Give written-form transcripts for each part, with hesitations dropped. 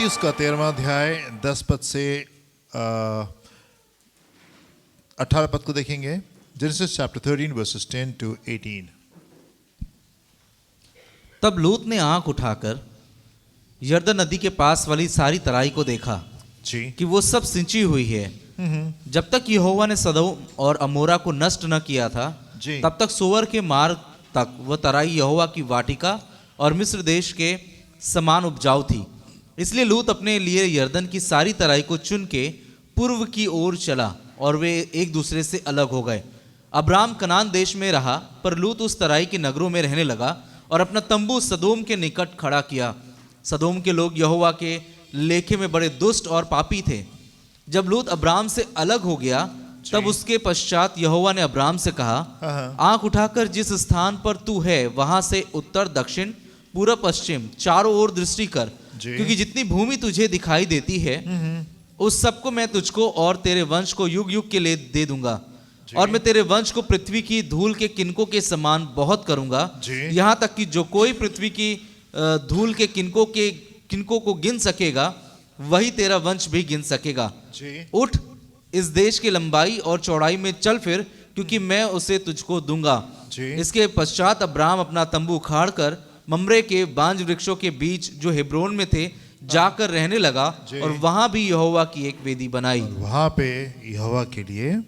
उसका 13वां अध्याय 10 पद से 18 पद को देखेंगे। Genesis chapter 13 versus 10 to 18। तब लूत ने आंख उठाकर यरदन नदी के पास वाली सारी तराई को देखा जी कि वो सब सिंची हुई है। जब तक यहोवा ने सदोम और अमोरा को नष्ट न किया था जी। तब तक सोवर के मार्ग तक वह तराई यहोवा की वाटिका और मिस्र देश के समान उपजाऊ थी। इसलिए लूत अपने लिए यरदन की सारी तराई को चुन के पूर्व की ओर चला और वे एक दूसरे से अलग हो गए। अब्राम कनान देश में रहा, पर लूत उस तराई के नगरों में रहने लगा और अपना तंबू सदोम के निकट खड़ा किया। सदोम के लोग यहोवा के लेखे में बड़े दुष्ट और पापी थे। जब लूत अब्राम से अलग हो गया तब उसके पश्चात यहोवा ने अब्राम से कहा, आंख उठाकर जिस स्थान पर तू है वहां से उत्तर दक्षिण पूर्व पश्चिम चारों ओर दृष्टि कर, क्योंकि जितनी भूमि तुझे दिखाई देती है उस सबको मैं तुझको और तेरे वंश को युग युग के लिए दे दूंगा। और मैं तेरे वंश को पृथ्वी की धूल के किनकों के समान बहुत करूंगा, यहाँ तक कि जो कोई पृथ्वी की धूल के किनकों को गिन सकेगा वही तेरा वंश भी गिन सकेगा। उठ, इस देश की लंबाई और चौड़ाई में चल फिर, क्योंकि मैं उसे तुझको दूंगा। इसके पश्चात अब्राम अपना तंबू उखाड़ कर ममरे के बांज वृक्षों के बीच जो हेब्रोन में थे जाकर रहने लगा और वहां भी यहोवा की एक वेदी बनाई। वहां पे यहोवा के लिए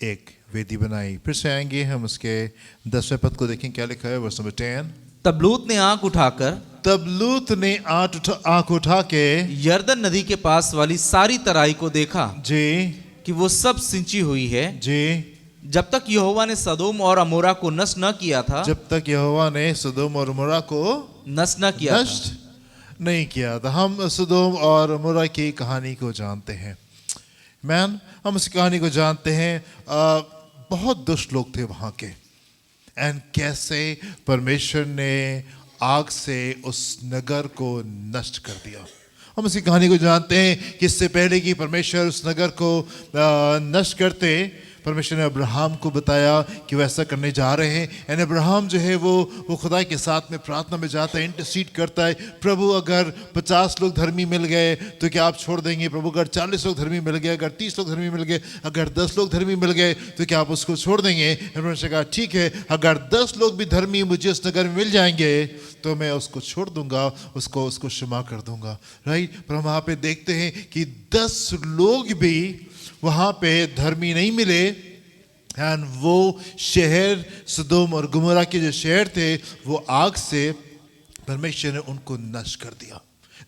एक वेदी बनाई। फिर से आएंगे हम उसके 10वें पद को देखें, क्या लिखा है वर्स नंबर 10। तब लूत ने आंख उठा के यरदन नदी के पास वाली सारी तराई को देखा जी कि वो सब सिंची हुई है, जी। जब तक यहोवा ने सदोम और अमोरा को नष्ट न किया था। जब तक यहोवा ने सदोम और अमोरा को नष्ट न किया नष्ट नहीं किया था। हम सदोम और अमोरा की कहानी को जानते हैं। हम उस कहानी को जानते हैं। बहुत दुष्ट लोग थे वहां के, एंड कैसे परमेश्वर ने आग से उस नगर को नष्ट कर दिया। हम उसी कहानी को जानते हैं कि इससे पहले कि परमेश्वर उस नगर को नष्ट करते, परमेश्वर ने अब्राहम को बताया कि वो ऐसा करने जा रहे हैं। एंड अब्राहम जो है वो खुदा के साथ में प्रार्थना में जाता है, इंटरसीड करता है, प्रभु अगर 50 लोग धर्मी मिल गए तो क्या आप छोड़ देंगे? प्रभु अगर 40 लोग धर्मी मिल गए, अगर 30 लोग धर्मी मिल गए, अगर 10 लोग धर्मी मिल गए तो क्या आप उसको छोड़ देंगे? परमेश्वर ने कहा ठीक है, अगर 10 लोग भी धर्मी मुझे उस नगर में मिल जाएंगे तो मैं उसको छोड़ दूंगा, उसको क्षमा कर दूंगा। राइट। पर हम वहां पे देखते हैं कि 10 लोग भी वहां पे धर्मी नहीं मिले, एंड वो शहर सदोम और गुमोरा के जो शहर थे वो आग से परमेश्वर ने उनको नष्ट कर दिया।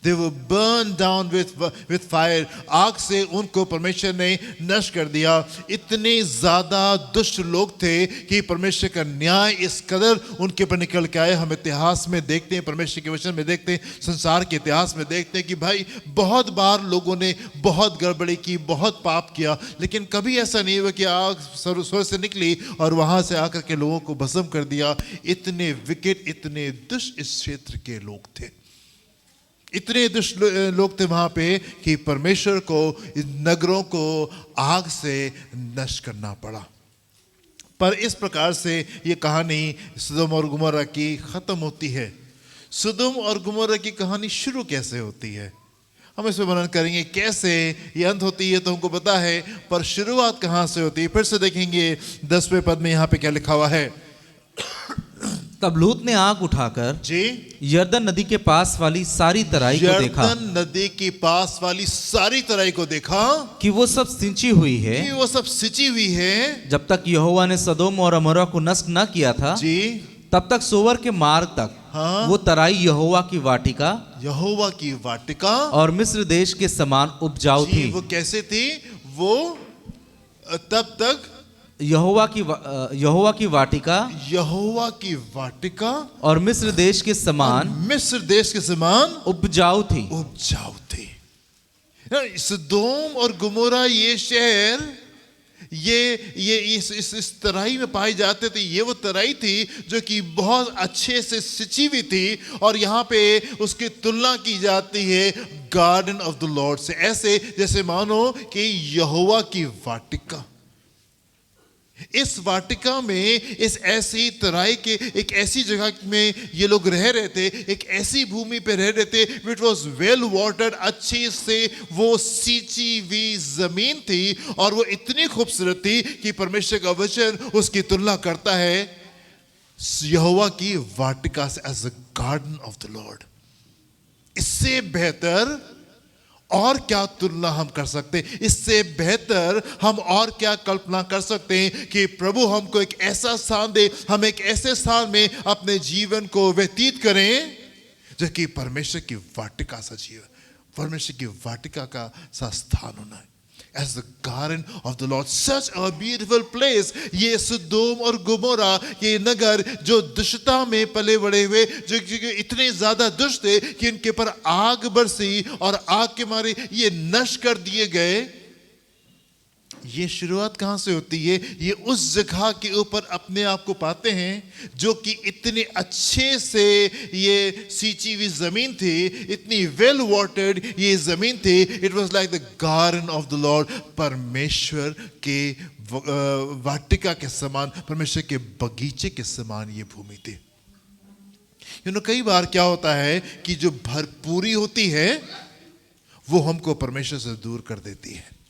They were burned down with fire। आग से उनको परमेश्वर ने नष्ट कर दिया। इतने ज्यादा दुष्ट लोग थे कि परमेश्वर का न्याय इस कदर उनके ऊपर निकल के आया। हम इतिहास में देखते हैं, परमेश्वर के वचन में देखते हैं, संसार के इतिहास में देखते हैं कि भाई बहुत बार लोगों ने बहुत गड़बड़ी की, बहुत पाप किया, लेकिन कभी ऐसा नहीं हुआ कि आग स्वर्ग से निकली और वहां से आकर के लोगों को भस्म कर दिया। इतने विकेट, इतने दुष्ट इस क्षेत्र के लोग थे, इतने दुष्ट लोग थे वहां पे कि परमेश्वर को इन नगरों को आग से नष्ट करना पड़ा। पर इस प्रकार से ये कहानी सदोम और गुमोरा की खत्म होती है। सदोम और गुमोरा की कहानी शुरू कैसे होती है, हम इस पर वर्णन करेंगे। कैसे ये अंत होती है तो हमको पता है, पर शुरुआत कहां से होती है फिर से देखेंगे। 10वें पद में यहां पे क्या लिखा हुआ है। तब लूत ने आंख उठाकर जी यरदन नदी के पास वाली सारी तराई को देखा, यरदन नदी के पास वाली सारी तराई को देखा कि वो सब सिंची हुई है, कि वो सब सिंची हुई है। जब तक यहोवा ने सदोम और अमोरा को नष्ट न किया था जी तब तक सोवर के मार्ग तक वो तराई यहोवा की वाटिका और मिस्र देश के समान उपजाऊ थी। वो कैसे थी? वो तब तक यहोवा की वाटिका और मिस्र देश के समान उपजाऊ थी। सदोम और गुमोरा ये शहर ये इस तराई में पाए जाते थे। ये वो तराई थी जो कि बहुत अच्छे से सिंची हुई थी, और यहाँ पे उसकी तुलना की जाती है गार्डन ऑफ द लॉर्ड से। ऐसे जैसे मानो कि यहोवा की वाटिका, इस वाटिका में, इस ऐसी तराई के एक ऐसी जगह में ये लोग रह रहे थे, एक ऐसी भूमि पे रह रहे थे विच वॉज वेल वाटर्ड, अच्छी से वो सींची हुई जमीन थी और वो इतनी खूबसूरत थी कि परमेश्वर का वचन उसकी तुलना करता है यहोवा की वाटिका से, as a garden of the Lord. इससे बेहतर और क्या तुलना हम कर सकते हैं, इससे बेहतर हम और क्या कल्पना कर सकते हैं कि प्रभु हमको एक ऐसा स्थान दे, हम एक ऐसे स्थान में अपने जीवन को व्यतीत करें जो कि परमेश्वर की वाटिका सा जीवन, परमेश्वर की वाटिका का सा स्थान होना है, as the garden of the Lord, such a beautiful place। ये सुदोम और गुमोरा, ये नगर जो दुष्टता में पले बड़े हुए, जो इतने ज्यादा दुष्ट थे कि इनके पर आग बरसी और आग के मारे ये नष्ट कर दिए गए। ये शुरुआत कहां से होती है? ये उस जगह के ऊपर अपने आप को पाते हैं जो कि इतने अच्छे से ये सींची हुई जमीन थी, इतनी वेल वाटर्ड ये जमीन थी। It was like the garden of the Lord, परमेश्वर के वाटिका के समान, परमेश्वर के बगीचे के समान ये भूमि थी। कई बार क्या होता है कि जो भरपूरी होती है वो हमको परमेश्वर से दूर कर देती है।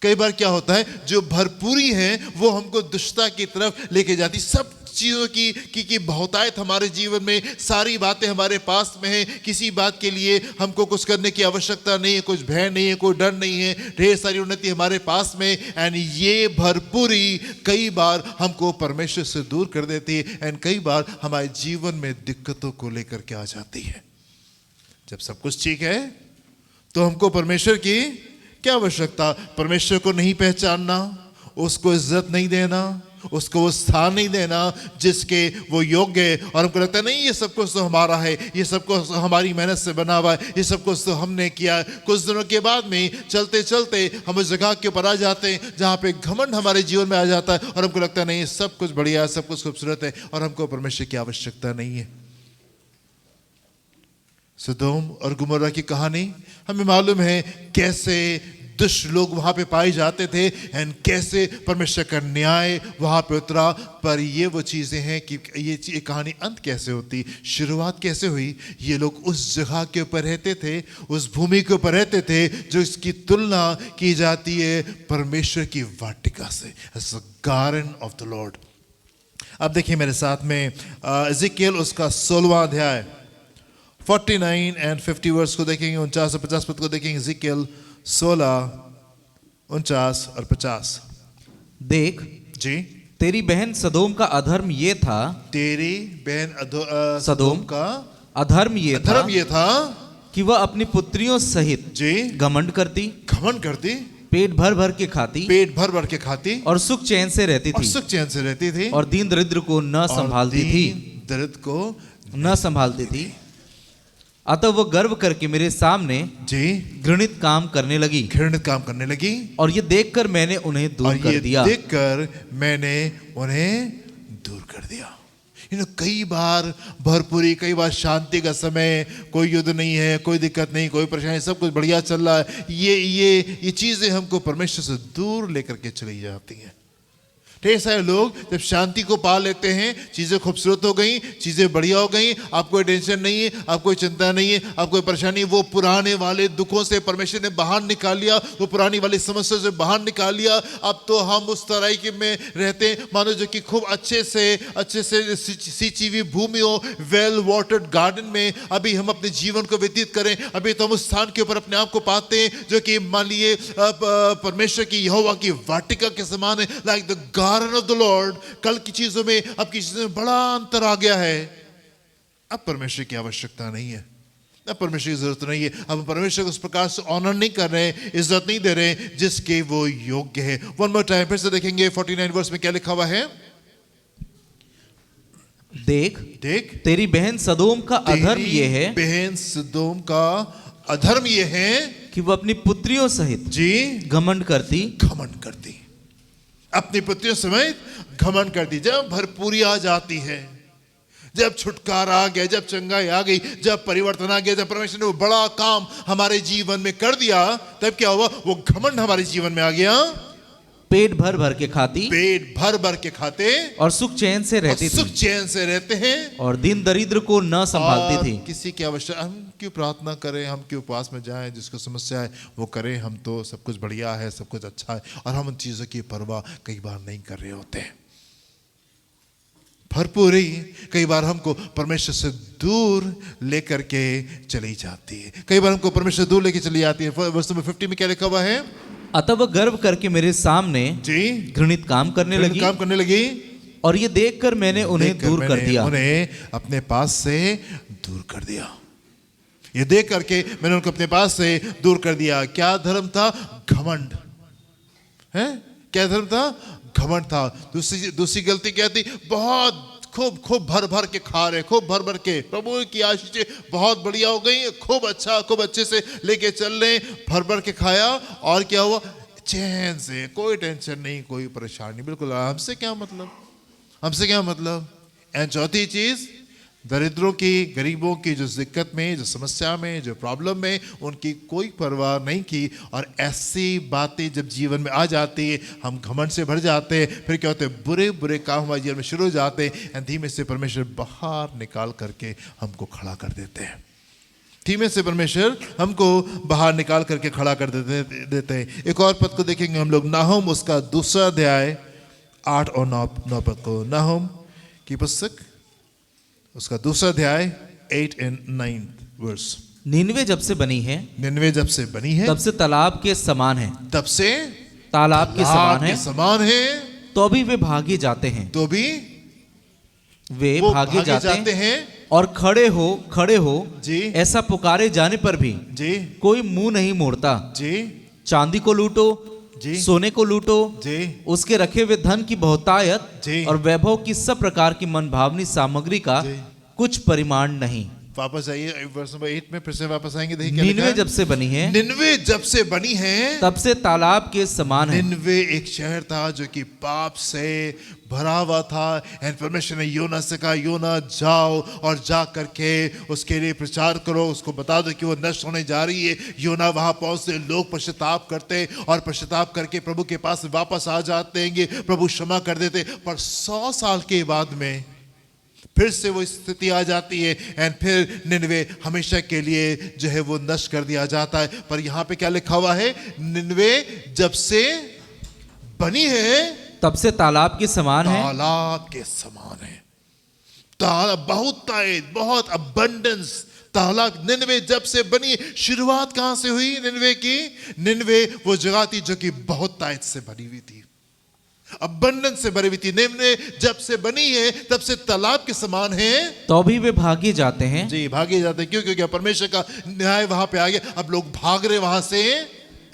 कई बार क्या होता है, जो भरपूरी है वो हमको दुष्टता की तरफ लेके जाती। सब चीजों की बहुतायत हमारे जीवन में, सारी बातें हमारे पास में है, किसी बात के लिए हमको कुछ करने की आवश्यकता नहीं है, कुछ भय नहीं है, कोई डर नहीं है, ढेर सारी उन्नति हमारे पास में। एंड ये भरपूरी कई बार हमको परमेश्वर से दूर कर देती है, एंड कई बार हमारे जीवन में दिक्कतों को लेकर के आ जाती है। जब सब कुछ ठीक है तो हमको परमेश्वर की क्या आवश्यकता? परमेश्वर को नहीं पहचानना, उसको इज्जत नहीं देना, उसको वो स्थान नहीं देना जिसके वो योग्य है। और हमको लगता है नहीं, ये सब कुछ तो हमारा है, ये सब कुछ हमारी मेहनत से बना हुआ है, ये सब कुछ तो हमने किया। कुछ दिनों के बाद में चलते चलते हम उस जगह के ऊपर आ जाते हैं जहाँ पे घमंड हमारे जीवन में आ जाता है और हमको लगता है नहीं, सब कुछ बढ़िया है, सब कुछ खूबसूरत है और हमको परमेश्वर की आवश्यकता नहीं है। सदोम और गुमोरा की कहानी हमें मालूम है कैसे दुष्ट लोग वहां पे पाए जाते थे एंड कैसे परमेश्वर का न्याय वहां पे उतरा। पर ये वो चीजें हैं कि ये कहानी अंत कैसे होती, शुरुआत कैसे हुई। ये लोग उस जगह के ऊपर रहते थे, उस भूमि के ऊपर रहते थे जो इसकी तुलना की जाती है परमेश्वर की वाटिका से, as the garden of the Lord. अब देखिए मेरे साथ में एजेकियल उसका 16वां अध्याय 49 एंड 50 वर्स को देखेंगे, 49 और 50 पद को देखेंगे। एजेकियल 16, 49 और 50। देख जी, तेरी बहन सदोम का अधर्म ये था, तेरी बहन सदोम का अधर्म ये था कि वह अपनी पुत्रियों सहित जी घमंड करती, पेट भर भर के खाती और सुख चैन से रहती थी और दीन दरिद्र को न संभालती थी। अतः वह गर्व करके मेरे सामने जी घृणित काम करने लगी और ये देखकर मैंने उन्हें दूर कर दिया। कई बार भरपूरी, कई बार शांति का समय, कोई युद्ध नहीं है, कोई दिक्कत नहीं, कोई परेशानी, सब कुछ बढ़िया चल रहा है। ये चीजें हमको परमेश्वर से दूर लेकर के चली जाती हैं। ढेर सारे लोग जब शांति को पा लेते हैं, चीजें खूबसूरत हो गई, चीजें बढ़िया हो गई, आपको कोई टेंशन नहीं है, आपको कोई चिंता नहीं है, आपको कोई परेशानी, वो पुराने वाले दुखों से परमेश्वर ने बाहर निकाल लिया, वो पुरानी वाली समस्या से बाहर निकाल लिया। अब तो हम उस तरह के में रहते हैं मानो जो कि खूब अच्छे से सींची हुई भूमि हो, वेल वाटर्ड गार्डन में अभी हम अपने जीवन को व्यतीत करें। अभी तो हम उस स्थान के ऊपर अपने आप को पाते हैं जो कि मान लिए परमेश्वर की, यहोवा की वाटिका के समान है, like the garden of the Lord. कल की चीजों में, अब की चीजों में बड़ा अंतर आ गया है। अब परमेश्वर की आवश्यकता नहीं है, अब परमेश्वर की जरूरत नहीं है। अब हम परमेश्वर को उस प्रकार से ऑनर नहीं कर रहे हैं, इज्जत नहीं दे रहे हैं जिसके वो योग्य है। वन मोर टाइम फिर से देखेंगे 49 वर्स में क्या लिखा हुआ है। देख तेरी बहन सदोम का अधर्म ये है, बहन सदोम का अधर्म ये है कि वह अपनी पुत्रियों सहित जी घमंड करती, अपनी पुत्रियों समेत घमंड करती। जब भरपूरी आ जाती है, जब छुटकारा आ गया, जब चंगाई आ गई, जब परिवर्तन आ गया, जब परमेश्वर ने वो बड़ा काम हमारे जीवन में कर दिया, तब क्या हुआ? वो घमंड हमारे जीवन में आ गया पेट भर भर के खाती पेट भर भर के खाते और सुख चैन से और रहती सुख थी चैन से रहते हैं और दिन दरिद्र को न संभालती और थी। किसी की आवश्यकता, हम क्यों प्रार्थना करें, हम क्यों उपवास में जाएं, जिसको समस्या है वो करें, हम तो सब कुछ बढ़िया है, सब कुछ अच्छा है, और हम उन चीज़ों की परवाह कई बार नहीं कर रहे होते हैं। भरपूरी कई बार हमको परमेश्वर से दूर लेकर के चली जाती है, कई बार हमको परमेश्वर दूर लेके चली जाती है। वर्ष नंबर 50 में क्या लिखा हुआ है? अतः वह गर्व करके मेरे सामने जी घृणित काम करने लगी काम करने लगी और ये देखकर मैंने उन्हें देखकर दूर कर मैंने दिया। उन्हें अपने पास से दूर कर दिया। ये देख करके मैंने उनको अपने पास से दूर कर दिया। क्या धर्म था? घमंड है। क्या धर्म था? घमंड था। दूसरी गलती क्या थी? बहुत खूब भर भर के खा रहे, खूब भर भर के, प्रभु की आशीषें बहुत बढ़िया हो गई, खूब अच्छे से लेके चल रहे, भर भर के खाया, और क्या हुआ? चैन से, कोई टेंशन नहीं, कोई परेशानी, बिल्कुल हमसे क्या मतलब, हमसे क्या मतलब। एंड चौथी चीज, दरिद्रों की, गरीबों की जो दिक्कत में, जो समस्या में, जो प्रॉब्लम में, उनकी कोई परवाह नहीं की। और ऐसी बातें जब जीवन में आ जाती है, हम घमंड से भर जाते हैं, फिर क्या होते हैं? बुरे बुरे काम हमारे जीवन में शुरू हो जाते हैं, एंड धीमे से परमेश्वर बाहर निकाल करके हमको खड़ा कर देते हैं। धीमे से परमेश्वर हमको बाहर निकाल करके खड़ा कर देते हैं। एक और पद को देखेंगे हम लोग, नाहुम उसका 2 अध्याय 8 और 9 पद को। नाहुम की पुस्तक उसका 2 अध्याय 8 and 9 वर्स। निनवे जब से बनी है, निनवे जब से बनी है, तब से तालाब के समान है, तब से तालाब के समान है, समान है, तो भी वे भागे जाते हैं, तो भी वे वो भागे जाते हैं हैं। और खड़े हो जी ऐसा पुकारे जाने पर भी जी कोई मुंह नहीं मोड़ता। जी चांदी को लूटो, जी सोने को लूटो, जी उसके रखे हुए धन की बहुतायत जी। और वैभव की सब प्रकार की मनभावनी सामग्री का जी। कुछ परिमाण नहीं। वापस आइए वर्ष नंबर 8 में, फिर से वापस आएंगे। देखिए क्या लिखा निनवे है? जब से बनी है, निनवे जब से बनी है, तब से तालाब के समान है। निनवे एक शहर था जो कि पाप से भरा हुआ था। एंड परमेश्वर ने योना से कहा, योना जाओ और जा करके उसके लिए प्रचार करो, उसको बता दो कि वो नष्ट होने जा रही है। योना वहां पहुंचते, लोग पश्चाताप करते और पश्चाताप करके प्रभु के पास वापस आ जाते हैं, प्रभु क्षमा कर देते। पर 100 साल के बाद में फिर से वो स्थिति आ जाती है, एंड फिर निनवे हमेशा के लिए जो है वो नष्ट कर दिया जाता है। पर यहाँ पे क्या लिखा हुआ है? निनवे जब से बनी है, तब से तालाब के समान है। तालाब के समान है। तालाब बहुत अबंडेंस, तालाब निनवे जब से बनी। शुरुआत कहां से हुई निनवे की? निनवे वो जगह थी जो कि बहुत तायत से बनी हुई थी, अबंडेंस से भरी हुई थी। निनवे जब से बनी है, तब से तालाब के समान है, तो भी वे भागे जाते हैं। जी भागे जाते हैं। क्यों? क्योंकि परमेश्वर का न्याय वहां पे आ गया। अब लोग भाग रहे वहां से,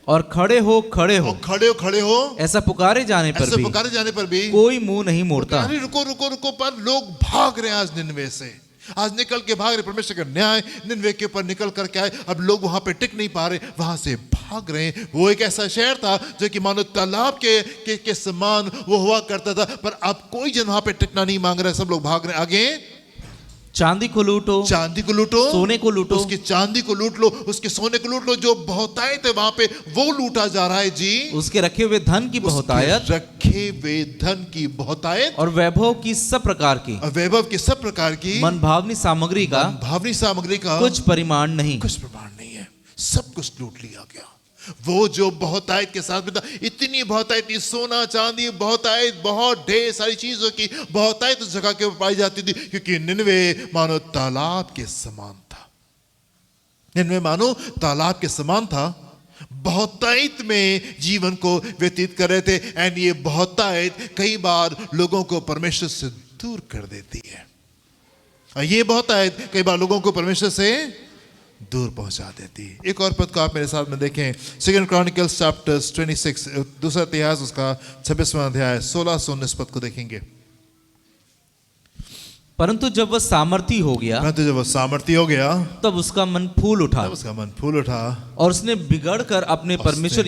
और खड़े हो खड़े हो ऐसा पुकारे जाने पर ऐसे भी पुकारे जाने पर भी कोई मुंह नहीं मोड़ता। अरे रुको, पर लोग भाग रहे हैं आज निनवे से, आज निकल के भाग रहे। परमेश्वर का न्याय निनवे के ऊपर निकल करके आए। अब लोग वहां पे टिक नहीं पा रहे, वहां से भाग रहे हैं। वो एक ऐसा शहर था जो कि मानो तालाब के समान वो हुआ करता था, पर अब कोई जन वहां पे टिकना नहीं मांग रहा है, सब लोग भाग रहे हैं। आगे, चांदी को लूटो, चांदी को लूटो, सोने को लूटो, उसकी चांदी को लूट लो, उसके सोने को लूट लो। जो बहुतायत है वहां पे वो लूटा जा रहा है जी। उसके रखे हुए धन की बहुतायत, रखे हुए धन की बहुतायत और वैभव की सब प्रकार की, वैभव की सब प्रकार की मनभावनी सामग्री का, भावनी सामग्री का कुछ परिमाण नहीं। कुछ प्रमाण नहीं है, सब कुछ लूट लिया गया। वो जो बहुतायत के साथ में था, इतनी बहुतायत, सोना चांदी बहुतायत, बहुत ढेर सारी चीजों की बहुतायत उस जगह के ऊपर पाई जाती थी, क्योंकि निनवे मानो तालाब के समान था। निनवे मानो तालाब के समान था, बहुतायत में जीवन को व्यतीत कर रहे थे। एंड ये बहुतायत कई बार लोगों को परमेश्वर से दूर कर देती है। ये बहुतायत कई बार लोगों को परमेश्वर से दूर पहुंचा देती है। एक और पद को आप मेरे साथ में देखें, 2 क्रॉनिकल्स चैप्टर 26, दूसरा इतिहास उसका 26वां अध्याय 16 से 19 पद को देखेंगे। परंतु जब वह सामर्थी हो गया, तब उसका मन फूल उठा, और उसने बिगड़ अपने परमेश्वर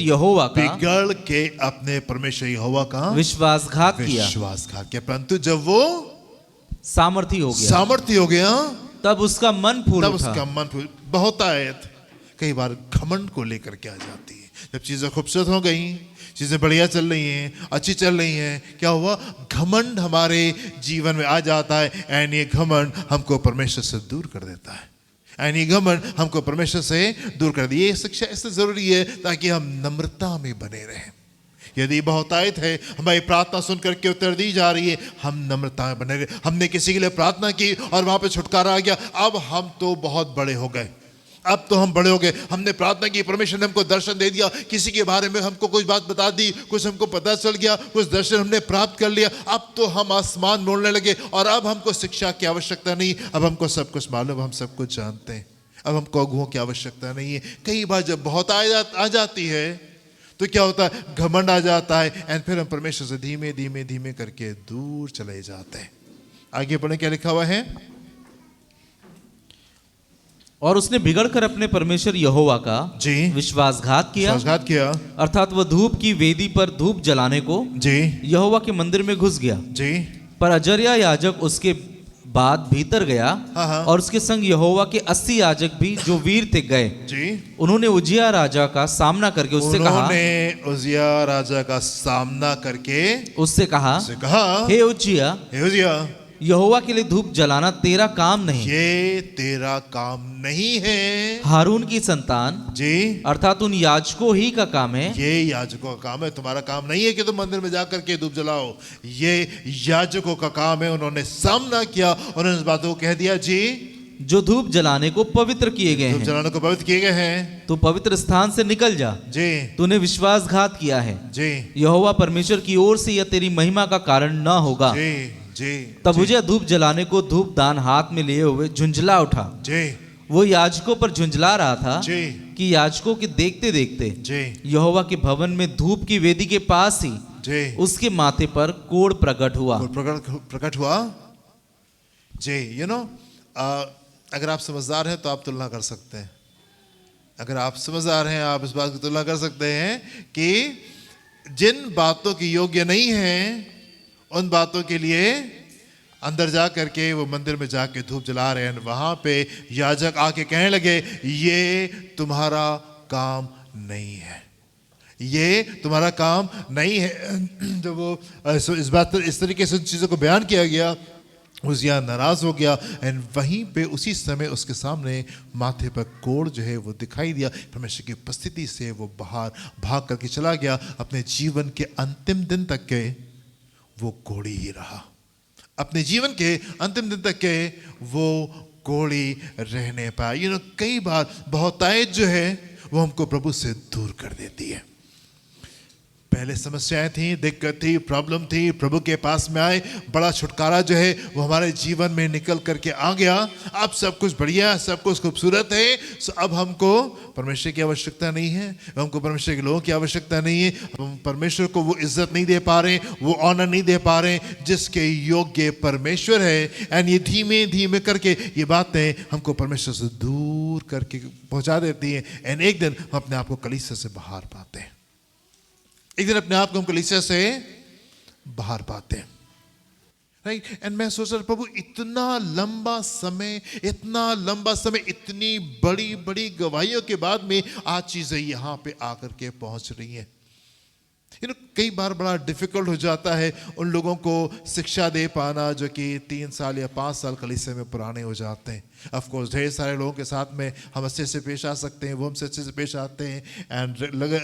यहोवा का विश्वासघात किया। परंतु जब वो सामर्थी हो गया, तब उसका मन फूल उठा। बहुतायत कई बार घमंड को लेकर के आ जाती है। जब चीजें खूबसूरत हो गई, चीजें बढ़िया चल रही हैं, अच्छी चल रही हैं, क्या हुआ? घमंड हमारे जीवन में आ जाता है एंड ये घमंड हमको परमेश्वर से दूर कर देता है। एंड ये घमंड हमको परमेश्वर से दूर कर दिए। ये शिक्षा इसलिए जरूरी है ताकि हम नम्रता में बने रहें। यदि बहुतायत है, हमारी प्रार्थना सुन करके उत्तर दी जा रही है, हम नम्रता में बने रहे। हमने किसी के लिए प्रार्थना की और वहां पे छुटकारा आ गया, अब हम तो बहुत बड़े हो गए, अब तो हम बड़े हो गए। हमने प्रार्थना की, परमेश्वर ने हमको दर्शन दे दिया, किसी के बारे में हमको कुछ बात बता दी, कुछ हमको पता चल गया, कुछ दर्शन हमने प्राप्त कर लिया, अब तो हम आसमान मोड़ने लगे और अब हमको शिक्षा की आवश्यकता नहीं, अब हमको सब कुछ मालूम, हम सब कुछ जानते हैं, अब हमको अगुओं की आवश्यकता नहीं है। कई बार जब बहुत आ जाती है तो क्या होता है? घमंड आ जाता है एंड फिर हम परमेश्वर से धीमे धीमे धीमे करके दूर चले जाते हैं। आगे पढ़े, क्या लिखा हुआ है? और उसने बिगड़कर अपने परमेश्वर यहोवा का जी विश्वासघात किया, अर्थात वह धूप की वेदी पर धूप जलाने को जी यहोवा के मंदिर में घुस गया। जी पर अजर्या याजक उसके बाद भीतर गया हाँ। और उसके संग यहोवा के 80 याजक भी जो वीर थे गए। जी उन्होंने उजिया राजा का सामना करके उससे कहा, हे उजिया, यहोवा के लिए धूप जलाना तेरा काम नहीं, ये तेरा काम नहीं है। हारून की संतान जी अर्थात उन याजकों ही का काम है, ये याजकों का काम है, तुम्हारा काम नहीं है कि तुम मंदिर में जाकर के धूप जलाओ, ये याजकों का काम है। उन्होंने सामना किया, उन्होंने इस बातों को कह दिया, जी जो धूप जलाने को पवित्र किए गए धूप हैं, जलाने को पवित्र किए गए हैं, तू पवित्र स्थान से निकल जा, जी तूने विश्वासघात किया है, जी यहोवा परमेश्वर की ओर से यह तेरी महिमा का कारण न होगा। जी जी तब उजिया धूप जलाने को धूप दान हाथ में लिए हुए झुंझला उठा। जी वो याजकों पर झुंझला रहा था जी कि याजकों के देखते देखते जी यहोवा के भवन में धूप की वेदी के पास ही जी उसके माथे पर कोढ़ प्रकट हुआ। प्रकट हुआ। जी यू नो, अगर आप समझदार हैं तो आप तुलना कर सकते हैं। अगर आप समझदार हैं, आप इस बात की तुलना कर सकते हैं कि जिन बातों की योग्य नहीं है, उन बातों के लिए अंदर जा करके वो मंदिर में जाके धूप जला रहे हैं। वहां पे याजक आके कहने लगे, ये तुम्हारा काम नहीं है, ये तुम्हारा काम नहीं है। जब वो इस तरीके से चीज़ों को बयान किया गया, उजिया नाराज हो गया एंड वहीं पे उसी समय उसके सामने माथे पर कोढ़ जो है वो दिखाई दिया। परमेश्वर की उपस्थिति से वो बाहर भाग करके चला गया। अपने जीवन के अंतिम दिन तक के वो कोढ़ी ही रहा। अपने जीवन के अंतिम दिन तक के वो कोढ़ी रहने पाया। यू नो, कई बार बहुतायत जो है वो हमको प्रभु से दूर कर देती है। पहले समस्याएं थी, दिक्कत थी, प्रॉब्लम थी, प्रभु के पास में आए, बड़ा छुटकारा जो है वो हमारे जीवन में निकल करके आ गया। अब सब कुछ बढ़िया, सब कुछ खूबसूरत है। सो अब हमको परमेश्वर की आवश्यकता नहीं है, हमको परमेश्वर के लोगों की आवश्यकता नहीं है। हम परमेश्वर को वो इज्जत नहीं दे पा रहे, वो ऑनर नहीं दे पा रहे जिसके योग्य परमेश्वर है। एंड ये धीमे धीमे करके ये बातें हमको परमेश्वर से दूर करके पहुंचा देती हैं। एंड एक दिन हम अपने आप को कलीसिया से बाहर पाते हैं। एक दिन अपने आप को हम कलीसिया से बाहर पाते हैं, राइट। एंड मैं सोच रहा, प्रभु इतना लंबा समय, इतनी बड़ी बड़ी गवाहियों के बाद में आज चीजें यहां पे आकर के पहुंच रही हैं। यू नो, कई बार बड़ा डिफिकल्ट हो जाता है उन लोगों को शिक्षा दे पाना जो कि 3 साल या 5 साल कलीसिया में पुराने हो जाते हैं। ऑफ कोर्स ढेर सारे लोगों के साथ में हम अच्छे से पेश आ सकते हैं, वो हमसे अच्छे से पेश आते हैं एंड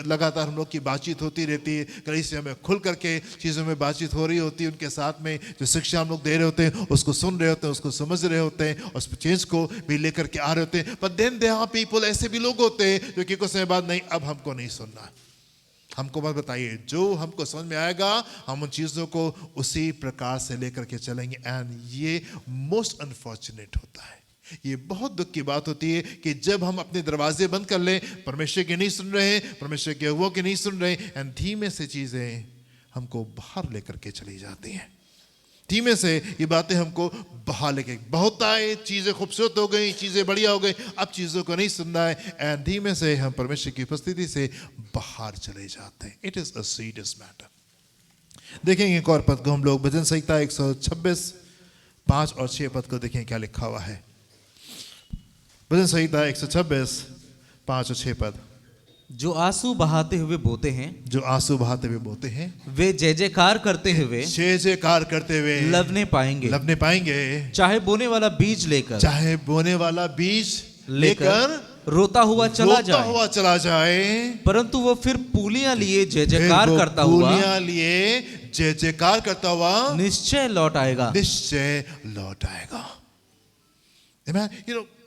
लगातार हम लोग की बातचीत होती रहती है। कलीसिया में खुल करके चीज़ों में बातचीत हो रही होती है। उनके साथ में जो शिक्षा हम लोग दे रहे होते हैं उसको सुन रहे होते हैं, उसको समझ रहे होते हैं, उस चेंज को भी लेकर के आ रहे होते हैं। But then there are people, ऐसे भी लोग होते हैं जो कि कुछ समय बाद, नहीं अब हमको नहीं सुनना, हमको मत बताइए, जो हमको समझ में आएगा हम उन चीज़ों को उसी प्रकार से लेकर के चलेंगे। एंड ये मोस्ट अनफॉर्चुनेट होता है, ये बहुत दुख की बात होती है कि जब हम अपने दरवाजे बंद कर लें, परमेश्वर के नहीं सुन रहे, परमेश्वर के अगुओं के नहीं सुन रहे, एंड धीमे से चीज़ें हमको बाहर लेकर के चली जाती हैं। धीमे से ये बातें हमको बाहर लेके, बहुत आए, चीज़ें खूबसूरत हो गई, चीज़ें बढ़िया हो गई, अब चीज़ों को नहीं सुनना है एंड धीमे से हम परमेश्वर की उपस्थिति से बाहर चले जाते हैं। It is a serious matter. देखेंगे एक और पद को हम लोग, भजन संहिता 126 5 और 6 पद को देखें क्या लिखा हुआ है। भजन संहिता 126 5 और 6 पद। जो आंसू बहाते हुए बोते हैं, जो आंसू बहाते हुए बोते हैं, वे जय जयकार करते हुए जय जयकार करते हुए लवने पाएंगे। लवने पाएंगे। चाहे बोने वाला बीज लेकर चाहे बोने वाला बीज लेकर रोता हुआ चला रोता जाए, हुआ चला जाए, परंतु वो फिर पूलियां लिए जय फिर जयकार वो करता हुआ पूलियां लिए जय जयकार करता हुआ निश्चय लौट आएगा। निश्चय लौट आएगा। Amen?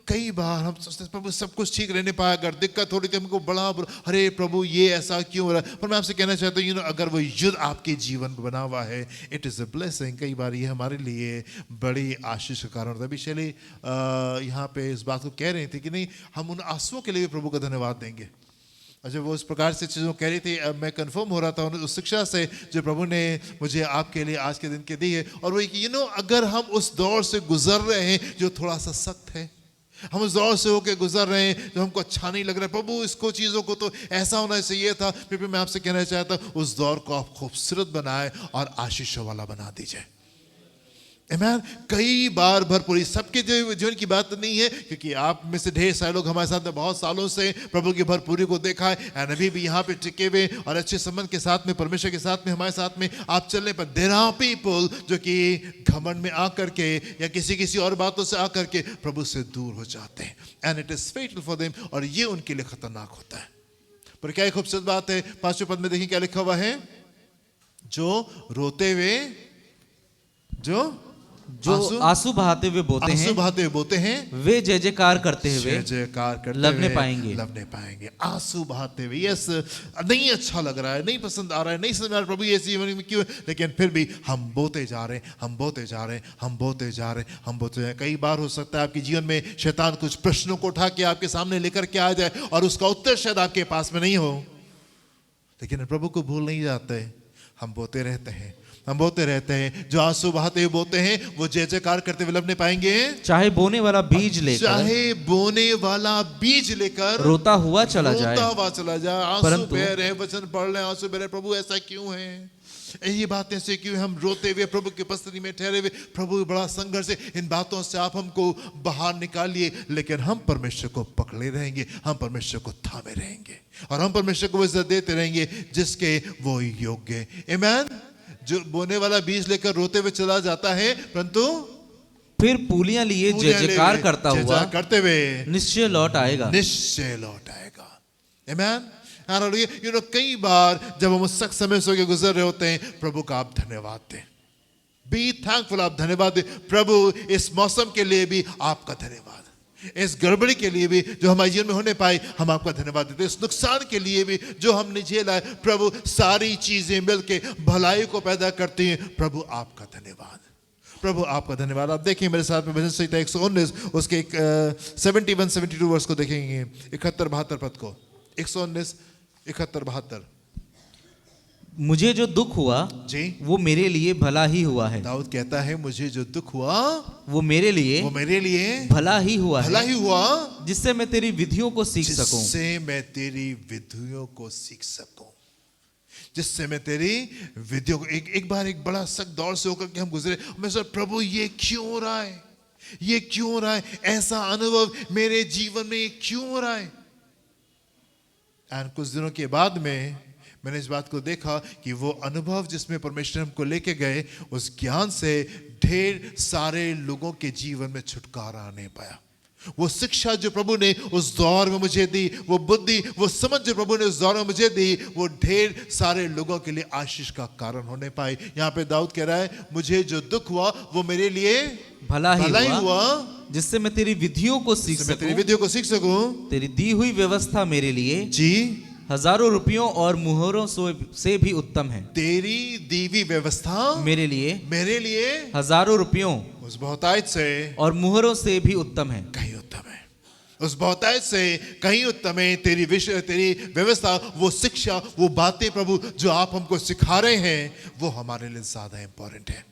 कई बार हम सोचते हैं प्रभु सब कुछ ठीक रहने पाया, अगर दिक्कत हो रही थी हमको बड़ा अरे प्रभु ये ऐसा क्यों हो रहा है। पर मैं आपसे कहना चाहता हूँ अगर वो युद्ध आपके जीवन में बना हुआ है, इट इज़ अ ब्लेसिंग। कई बार ये हमारे लिए बड़ी आशीष का कारण होता है। अभी शैली यहाँ पे इस बात को कह रही थी कि नहीं, हम उन आंसुओं के लिए भी प्रभु का धन्यवाद देंगे। अच्छा, वो इस प्रकार से चीज़ों कह रही थी, मैं कंफर्म हो रहा था उस शिक्षा से जो प्रभु ने मुझे आपके लिए आज के दिन के दी है। और वो कि अगर हम उस दौर से गुजर रहे हैं जो थोड़ा सा सख्त है, हम उस दौर से होके गुजर रहे हैं जो हमको अच्छा नहीं लग रहा है, प्रभु इसको चीज़ों को तो ऐसा होना चाहिए था, फिर भी मैं आपसे कहना चाहता हूँ उस दौर को आप खूबसूरत बनाए और आशीषों वाला बना दीजिए। आमीन। कई बार भरपूरी सबके जीवन की बात नहीं है, क्योंकि आप में से ढेर सारे लोग हमारे साथ में बहुत सालों से प्रभु की भरपूरी को देखा है और अभी भी यहाँ पे टिके हुए और अच्छे संबंध के साथ में परमेश्वर के साथ में हमारे साथ में आप चलने पर देयर आर पीपल जो कि घमंड में आकर के या किसी और बातों से आकर के प्रभु से दूर हो जाते हैं, and it is fatal for them, और ये उनके लिए खतरनाक होता है। पर क्या खूबसूरत बात है, 5वें पद में देखिए क्या लिखा हुआ है, जो रोते हुए जो आंसू बहाते हुए बोते हैं, आंसू बहाते हुए बोते हैं, वे जय जयकार करते हुए जय जयकार करते लवने हुए पाएंगे। आंसू बहाते हुए, यस नहीं अच्छा लग रहा है, नहीं पसंद आ रहा है, नहीं समझ आ रहा प्रभु ये जीवन में क्यों, लेकिन फिर भी हम बोते जा रहे हैं, हम बोते जा रहे हैं, हम बोते जा रहे हैं, हम बोते जा रहे हैं। कई बार हो सकता है आपके जीवन में शैतान कुछ प्रश्नों को उठा के आपके सामने लेकर के आ जाए और उसका उत्तर शायद आपके पास में नहीं हो, लेकिन प्रभु को भूल नहीं जाते, हम बोते रहते हैं, हम बोते रहते हैं। जो आंसू बहाते हुए बोते हैं वो जय जयकार करते हुए लवने पाएंगे। चाहे बोने वाला बीज लेकर, चाहे बोने वाला बीज लेकर रोता हुआ चला जाए, आंसू बह रहे, वचन पढ़ रहे, आंसू बह रहे, प्रभु ऐसा क्यों है, ये बातें से क्यों हम रोते हुए प्रभु की उपस्थिति में ठहरे हुए, प्रभु बड़ा संघर्ष है, इन बातों से आप हमको बाहर निकालिए, लेकिन हम परमेश्वर को पकड़े रहेंगे, हम परमेश्वर को थामे रहेंगे और हम परमेश्वर को इज्जत देते रहेंगे जिसके वो योग्य। आमीन। जो बोने वाला बीज लेकर रोते हुए चला जाता है, परंतु फिर पूलियां लिए जय जयकार करता हुआ करते हुए निश्चय लौट आएगा, निश्चय लौट आएगा। आमीन। हालेलुया। कई बार जब हम उस सख्त समय से गुजर रहे होते हैं, प्रभु का आप धन्यवाद दें, बी थैंकफुल, आप धन्यवाद दें प्रभु, इस मौसम के लिए भी आपका धन्यवाद, इस गड़बड़ी के लिए भी जो हमारे जीवन में होने पाई हम आपका धन्यवाद देते हैं, इस नुकसान के लिए भी जो हमने झेला है, प्रभु सारी चीजें मिलके भलाई को पैदा करती हैं, प्रभु आपका धन्यवाद, प्रभु आपका धन्यवाद। आप देखिए मेरे साथ में भजन संहिता 119 उसके 71-72 वर्ष को देखेंगे, 71-72 पद को, 119 71-72। मुझे जो दुख हुआ जी वो मेरे लिए भला ही हुआ है। दाऊद कहता है मुझे जो दुख हुआ वो मेरे लिए भला ही हुआ, जिससे मैं तेरी विधियों को सीख सकूं, जिससे मैं तेरी विधियों को सीख सकूं, जिससे मैं तेरी विधियों को एक बार एक बड़ा सख्त दौर से होकर के हम गुजरे, मैं सोचा प्रभु ये क्यों हो रहा है, ये क्यों हो रहा है, ऐसा अनुभव मेरे जीवन में ये क्यों हो रहा है। और कुछ दिनों के बाद में मैंने इस बात को देखा कि वो अनुभव जिसमें परमेश्वर हमको लेके गए, उस ज्ञान से ढेर सारे लोगों के जीवन में छुटकारा नहीं पाया। वो शिक्षा जो प्रभु ने उस दौर में मुझे दी, वो बुद्धि, वो समझ जो प्रभु ने उस दौर में मुझे दी, वो ढेर सारे लोगों के लिए आशीष का कारण होने पाई। यहाँ पे दाऊद कह रहा है मुझे जो दुख हुआ वो मेरे लिए भला ही हुआ, जिससे मैं तेरी विधियों को सीख सकूं, तेरी दी हुई व्यवस्था मेरे लिए जी हजारों रुपयों और मुहरों से भी उत्तम है। तेरी दी हुई व्यवस्था मेरे लिए हजारों रुपयों उस बहुतायत से और मुहरों से भी उत्तम है, कहीं उत्तम है, उस बहुतायत से कहीं उत्तम है। तेरी व्यवस्था, वो शिक्षा, वो बातें प्रभु जो आप हमको सिखा रहे हैं, वो हमारे लिए ज्यादा इंपॉर्टेंट है,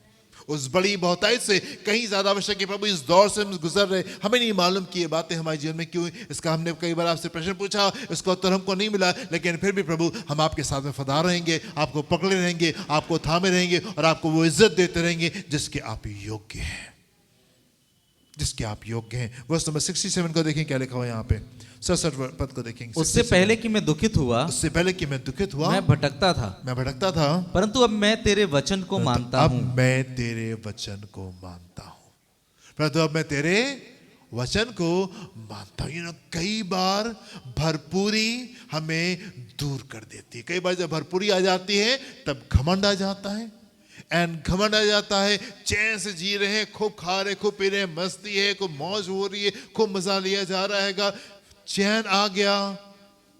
उस बड़ी बहुतायत से कहीं ज्यादा आवश्यक है। प्रभु इस दौर से हम गुजर रहे, हमें नहीं मालूम कि ये बातें हमारे जीवन में क्यों, इसका हमने कई बार आपसे प्रश्न पूछा, इसका उत्तर हमको नहीं मिला, लेकिन फिर भी प्रभु हम आपके साथ में फदा रहेंगे, आपको पकड़े रहेंगे, आपको थामे रहेंगे और आपको वो इज्जत देते रहेंगे जिसके आप योग्य हैं। जिसके आप योग्य हैं। वर्स नंबर 67 को देखें क्या लिखा हुआ है यहाँ पे, 67 पद को देखेंगे। उससे 67 पहले कि मैं दुखित हुआ, उससे पहले कि मैं दुखित हुआ, मैं भटकता था, मैं भटकता था, परंतु अब मैं तेरे वचन को मानता अब हूँ। मैं तेरे वचन को मानता हूँ, परंतु अब मैं तेरे वचन को मानता हूँ। कई बार भरपूरी हमें दूर कर देती है। कई बार जब भरपूरी आ जाती है तब घमंड आ जाता है, एंड घमंड आ जाता है। चैन से जी रहे हैं, खूब खा रहे, खूब पी रहे हैं, मस्ती है, खूब मौज हो रही है, खूब मजा लिया जा रहा है, चैन आ गया,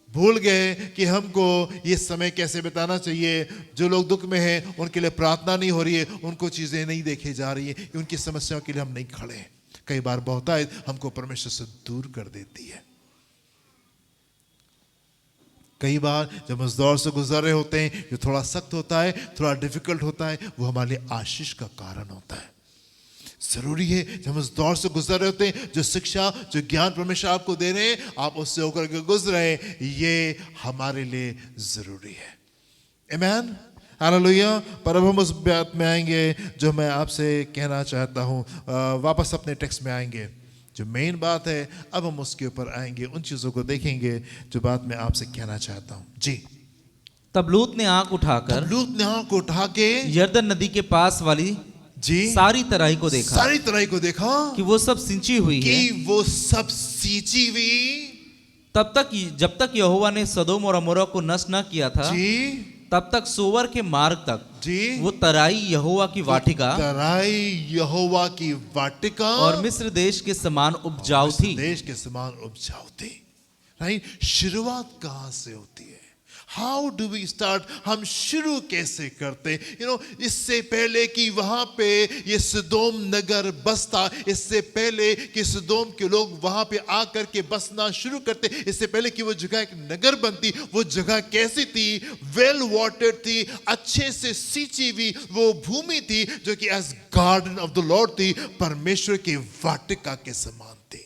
भूल गए कि हमको ये समय कैसे बिताना चाहिए। जो लोग दुख में हैं उनके लिए प्रार्थना नहीं हो रही है, उनको चीजें नहीं देखी जा रही है, उनकी समस्याओं के लिए हम नहीं खड़े हैं। कई बार बहुतायत हमको परमेश्वर से दूर कर देती है। कई बार जब हम इस दौर से गुजर रहे होते हैं, जो थोड़ा सख्त होता है, थोड़ा डिफिकल्ट होता है, वो हमारे लिए आशीष का कारण होता है। जरूरी है जब हम इस दौर से गुजर रहे होते हैं, जो शिक्षा, जो ज्ञान परमेश्वर आपको दे रहे हैं, आप उससे होकर के गुजरे, ये हमारे लिए जरूरी है। आमीन, हालेलुया। पर अब हम उस बात में आएंगे जो मैं आपसे कहना चाहता हूँ। वापस अपने टेक्स्ट में आएंगे, जो मेन बात है, अब हम उसके ऊपर आएंगे, उन चीजों को देखेंगे जो बात मैं आपसे कहना चाहता हूँ। जी। तब लूत ने आंख उठाकर लूत ने आंख उठा के यरदन नदी के पास वाली जी सारी तराई को देखा, सारी तराई को देखा कि वो सब सिंची हुई है, कि वो सब सींची हुई, तब तक जब तक यहोवा ने सदोम और अमोरा को नष्ट न किया था, जी तब तक सोवर के मार्ग तक जी वो तराई यहोवा की वाटिका तराई यहोवा की वाटिका और मिस्र देश के समान उपजाऊ थी। देश के समान उपजाऊ थी। राइट, शुरुआत कहां से होती है? How do we start? हम शुरू कैसे करते? इससे पहले कि वहां पे ये सदोम नगर बसता, इससे पहले कि सदोम के लोग वहां पे आकर के बसना शुरू करते, इससे पहले कि वो जगह एक नगर बनती, वो जगह कैसी थी? वेल वाटर्ड थी, अच्छे से सींची हुई वो भूमि थी, जो कि as garden of the Lord थी, परमेश्वर की वाटिका के समान थी।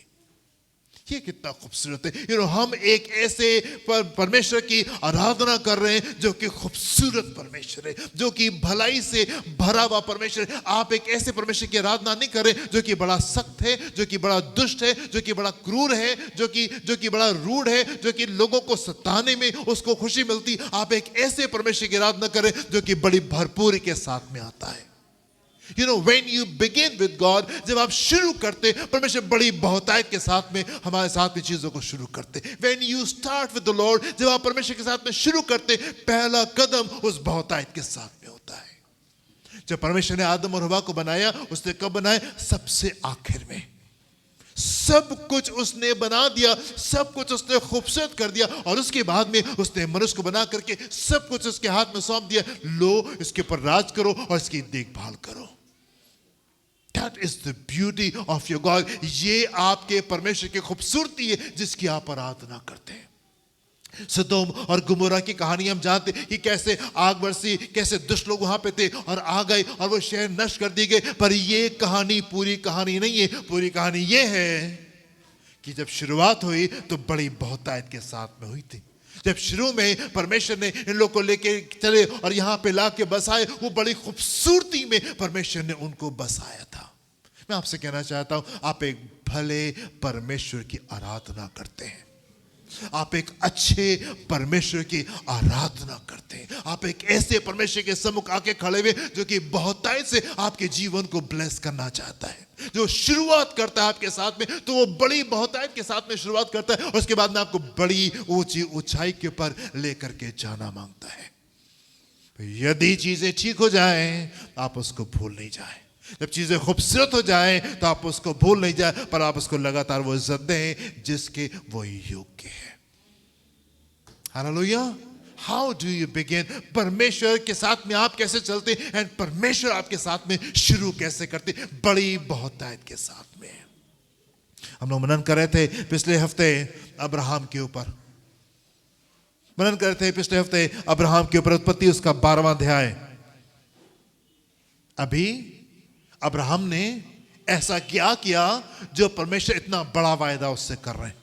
ये कितना खूबसूरत है। हम एक ऐसे परमेश्वर की आराधना कर रहे हैं जो कि खूबसूरत परमेश्वर है, जो कि भलाई से भरा हुआ परमेश्वर है। आप एक ऐसे परमेश्वर की आराधना नहीं कर रहे जो कि बड़ा सख्त है, जो कि बड़ा दुष्ट है, जो कि बड़ा क्रूर है, जो कि बड़ा रूड है, जो कि लोगों को सताने में उसको खुशी मिलती। आप एक ऐसे परमेश्वर की आराधना करें जो कि बड़ी भरपूरी के साथ में आता है। when you begin with God, जब आप शुरू करते, परमेश्वर बड़ी बहुतायत के साथ में हमारे साथ में चीजों को शुरू करते। When you start with the Lord, जब आप परमेश्वर के साथ में शुरू करते, पहला कदम उस बहुतायत के साथ में होता है। जब परमेश्वर ने आदम और हवा को बनाया, उसने कब बनाया? सबसे आखिर में। सब कुछ उसने बना दिया, सब कुछ उसने खूबसूरत कर दिया, और उसके बाद में उसने मनुष्य को बना करके सब कुछ उसके हाथ में सौंप दिया। लो, इसके ऊपर राज करो और इसकी देखभाल करो। That is the beauty of your God. ये आपके परमेश्वर की खूबसूरती है जिसकी आप आराधना करते हैं। सदोम और गुमोरा की कहानी हम जानते हैं कि कैसे आग बरसी, कैसे दुष्ट लोग वहां पे थे और आ गए और वो शहर नष्ट कर दिए गए। पर ये कहानी पूरी कहानी नहीं है। पूरी कहानी ये है कि जब शुरुआत हुई तो बड़ी बहुतायत के साथ में हुई थी। जब शुरू में परमेश्वर ने इन लोगों को लेके चले और यहां पे ला के बसाए, वो बड़ी खूबसूरती में परमेश्वर ने उनको बसाया था। मैं आपसे कहना चाहता हूं, आप एक भले परमेश्वर की आराधना करते हैं, आप एक अच्छे परमेश्वर की आराधना करते हैं, आप एक ऐसे परमेश्वर के सम्मुख आके खड़े हुए जो कि बहुतायत से आपके जीवन को ब्लेस करना चाहता है। जो शुरुआत करता है आपके साथ में, तो वो बड़ी बहुतायत के साथ में शुरुआत करता है, और उसके बाद में आपको बड़ी ऊंची ऊंचाई के ऊपर लेकर के जाना मांगता है। यदि चीजें ठीक हो जाएं, आप उसको भूल नहीं जाएं। जब चीजें खूबसूरत हो जाएं तो आप उसको भूल नहीं जाए, पर आप उसको लगातार वो इज्जत दें जिसके वो योग्य है। Hallelujah. How do you begin? परमेश्वर के साथ में आप कैसे चलते, एंड परमेश्वर आपके साथ में शुरू कैसे करते? बड़ी बहुतायत के साथ में। हम लोग मनन कर रहे थे पिछले हफ्ते अब्राहम के ऊपर, मनन कर रहे थे पिछले हफ्ते अब्राहम के ऊपर, उत्पत्ति उसका 12वां अध्याय। अभी अब्राहम ने ऐसा क्या किया जो परमेश्वर इतना बड़ा वायदा उससे कर रहे हैं?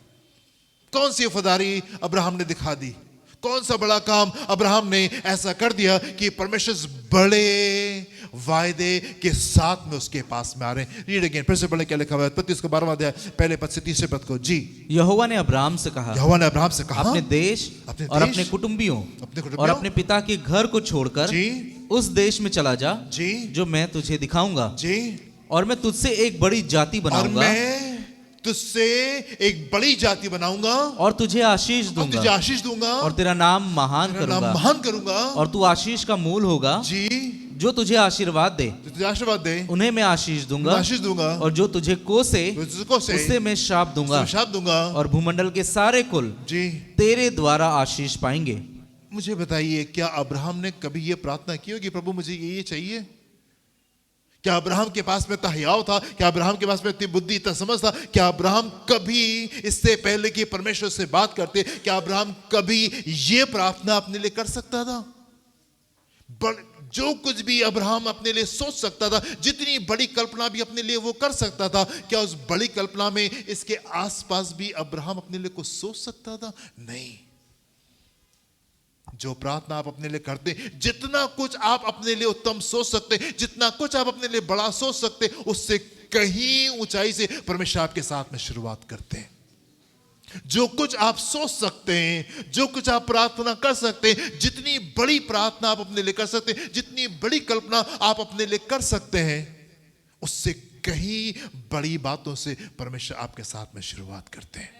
कौन सी वफादारी अब्राहम ने दिखा दी? कौन सा बड़ा काम अब्राहम ने ऐसा कर दिया कि परमेश्वर बड़े वायदे के साथ में उसके पास में आ रहे हैं। रीड अगेन, फिर से पढ़े क्या लिखा हुआ है 35 का 12वां अध्याय पहले पद से तीसरे पद को। जी, यहोवा ने अब्राहम से कहा, यहोवा ने अब्राहम से कहा, अपने देश और अपने कुटुंबियों और अपने पिता के घर को छोड़कर जी उस देश में चला जा जी जो मैं तुझे दिखाऊंगा, जी, और मैं तुझसे एक बड़ी जाति और बनाऊंगा मैं तुझसे एक बड़ी जाति बनाऊंगा और तुझे आशीष और तुझे दूंगा आशीष दूंगा और तेरा नाम महान तेरा नाम करूंगा महान करूंगा और तू आशीष का मूल होगा। जी, जो तुझे आशीर्वाद दे जो तुझे आशीर्वाद दे उन्हें मैं आशीष दूंगा, आशीष दूंगा, और जो तुझे कोसे तुझको से उससे मैं शाप दूंगा, शाप दूंगा, और भूमंडल के सारे कुल जी। तेरे द्वारा आशीष पाएंगे। मुझे बताइए, क्या अब्राहम ने कभी ये प्रार्थना की होगी, प्रभु मुझे ये चाहिए? क्या अब्राहम के पास में इतना हयाव था? क्या अब्राहम के पास में इतनी बुद्धि, इतना समझ था? क्या अब्राहम कभी इससे पहले कि परमेश्वर से बात करते, क्या अब्राहम कभी ये प्रार्थना अपने लिए कर सकता था? जो कुछ भी अब्राहम अपने लिए सोच सकता था, जितनी बड़ी कल्पना भी अपने लिए वो कर सकता था, क्या उस बड़ी कल्पना में इसके आसपास भी अब्राहम अपने लिए कुछ सोच सकता था? नहीं। जो प्रार्थना आप अपने लिए करते, जितना कुछ आप अपने लिए उत्तम सोच सकते, जितना कुछ आप अपने लिए बड़ा सोच सकते, उससे कहीं ऊंचाई से परमेश्वर आपके साथ में शुरुआत करते हैं। जो कुछ आप सोच सकते हैं, जो कुछ आप प्रार्थना कर सकते हैं, जितनी बड़ी प्रार्थना आप अपने लिए कर सकते हैं, जितनी बड़ी कल्पना आप अपने लिए कर सकते हैं, उससे कहीं बड़ी बातों से परमेश्वर आपके साथ में शुरुआत करते हैं।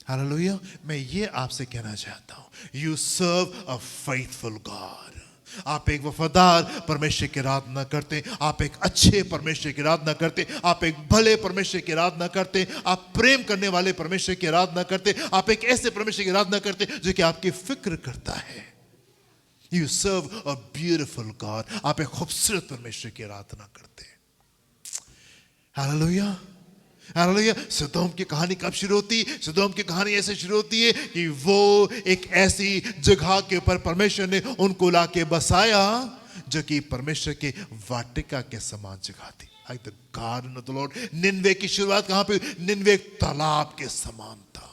हालेलुया। मैं ये आपसे कहना चाहता हूं, you serve a faithful God. आप एक वफादार परमेश्वर की आराधना करते हैं, आप एक अच्छे परमेश्वर की आराधना करते हैं, आप एक भले परमेश्वर की आराधना करते हैं, आप प्रेम करने वाले परमेश्वर की आराधना करते हैं, आप एक ऐसे परमेश्वर की आराधना करते हैं जो कि आपकी फिक्र करता है। You serve a beautiful God. आप एक खूबसूरत परमेश्वर की आराधना करते हैं। Hallelujah, hallelujah. सदोम की कहानी कब शुरू होती? सदोम की कहानी ऐसे शुरू होती है कि वो एक ऐसी जगह के ऊपर परमेश्वर ने उनको लाके बसाया जो कि परमेश्वर के वाटिका के समान जगह थी। like the garden of the Lord। निन्वे की शुरुआत कहां पे? निन्वे एक तालाब के समान था।